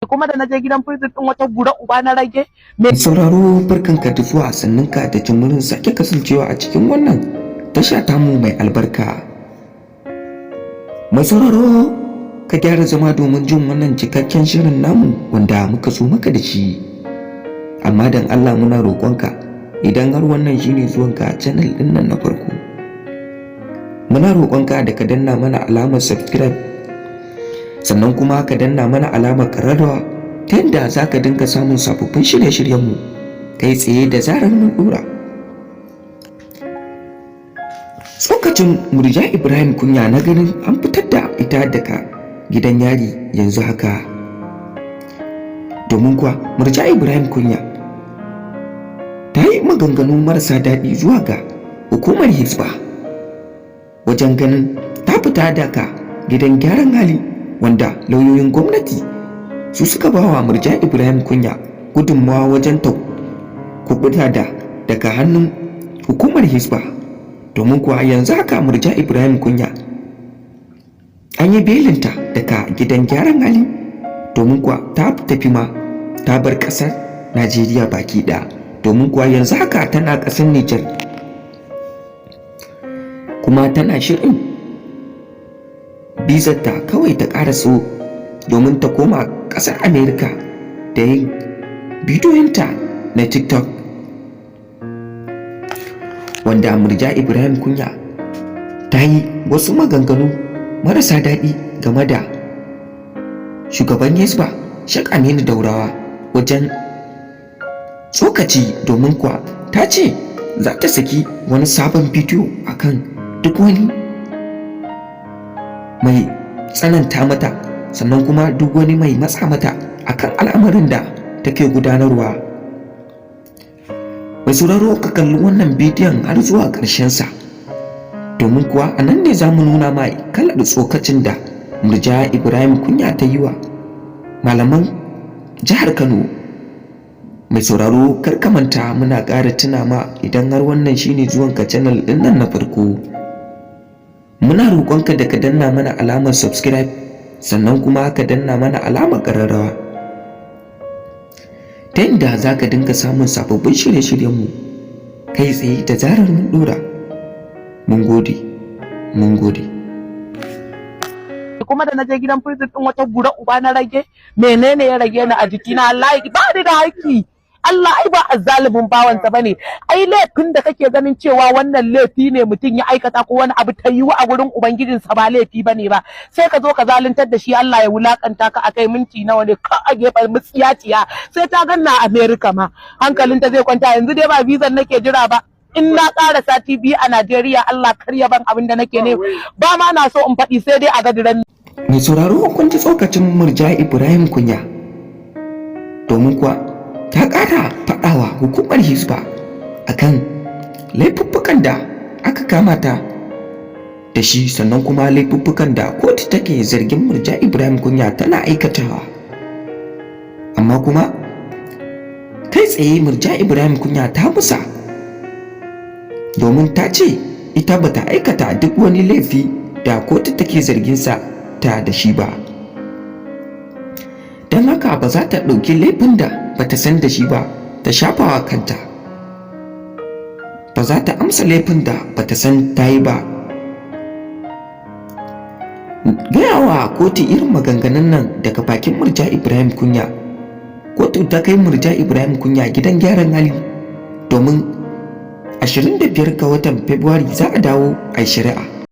kuma da na je gidan prison din wata gura uba na rage Mai sauraro barkanka da zuwa sannunka da jimurin sake kasancewa a cikin wannan tasha tamu mai albarka. Mai sauraro ka gyara zama domin jin wannan cikakken shirin namu wanda muka so maka da shi. Amma dan Allah muna roƙonka idan har wannan shine zuwanka a channel din nan na farko, muna roƙonka da ka danna mana alamar subscribe, sannan kuma ka danna mana alamar ƙararrawa ta yadda za ka dinga samun sababbin shirye-shiryenmu kai tsaye da zarar mun dora. Tsokacin Murja Ibrahim Kunya na ganin an fitar da ita daga gidan yari yanzu haka, domin kuwa Murja Ibrahim Kunya ta yi maganganu marasa daɗi zuwa ga hukumar Hisba wajen ganin ta fita daga gidan gyaran hali wanda lauyoyin gwamnati su suka ba wa Murja Ibrahim Kunya gudunmawa wajen ta kubuta daga hannun hukumar Hisba. Domin kuwa yanzu haka Murja Ibrahim Kunya an yi belinta daga gidan gyaran hali, domin kuwa ta tafi ma ta bar ƙasar Najeriya baki ɗaya, domin kuwa yanzu haka tana ƙasar Nijar kuma tana shirin bizarta kawai ta ƙara so domin ta koma ƙasar Amerika da yin bidiyoyinta na TikTok, wanda Murja Ibrahim Kunya ta yi wasu maganganu marasa daɗi game da shugaban Hisba Sheikh Aminu Daurawa wajen tsokaci, domin kuwa ta ce za ta saki wani sabon bidiyo akan duk wani mai tsananta mata, sannan kuma duk wani mai matsa mata akan al'amarin da take gudanarwa. Mai sauraro ka kalli wannan bidiyon har zuwa sa, domin kuwa a nan ne za mu nuna ma kalar tsokacin da Murja Ibrahim Kunya ta yi wa malaman jihar Kano. Mai sauraro kar ka manta muna ƙara tuna ma idan har wannan shine zuwanka channel ɗin nan na farko, muna roƙonka da ka danna mana alamar subscribe, sannan kuma ka danna mana alamar ƙararrawa ta yadda za ka dinga samun sababbin shirye-shiryenmu kai tsaye da zarar mun ɗora. Mun gode, mun gode. kuma da na je gidan prison din wata gura uba na rage menene ya rage ni a jikina? Allah ba ni da haƙƙi. Allah ai ba azzalimin bawansa bane. Ai laifin da kake ganin cewa wannan laifi ne mutum ya aikata ko wani abu ta yiwu a gurin ubangijinsa ba laifi bane ba, sai ka zo ka zaluntar da shi, Allah ya wulakanta ka akai minti nawa ne ka a gefen mutsiyaciya sai ta ganna America ma hankalinta zai kwanta. Yanzu dai ba visa nake jira ba, in na ƙara sati biyu a Najeriya Allah karya ban abin da nake ne ba ma na so in faɗi sai dai a gadiran. Mai sauraro kun ji tsokacin Murja Ibrahim Kunya, domin kuwa ta ƙara faɗawa hukumar Hisba akan laifuffukan da aka kama ta da shi, sannan kuma laifuffukan da kotu take zargin Murja Ibrahim Kunya tana aikatawa. Amma kuma kai tsaye Murja Ibrahim Kunya ta musa, domin ta ce ita bata aikata duk wani laifi da kotu take zargin sa ta da shi ba, don haka ba za ta ɗauki laifin da bata san da shi ba ta shafawa kanta, ba za ta amsa laifin da bata san ta yi ba. Gayawa kotu irin maganganun nan daga bakin Murja Ibrahim Kunya, kotu ta kai Murja Ibrahim Kunya gidan gyaran hali, domin 25 ga watan Fabrairu za a dawo a shari'a.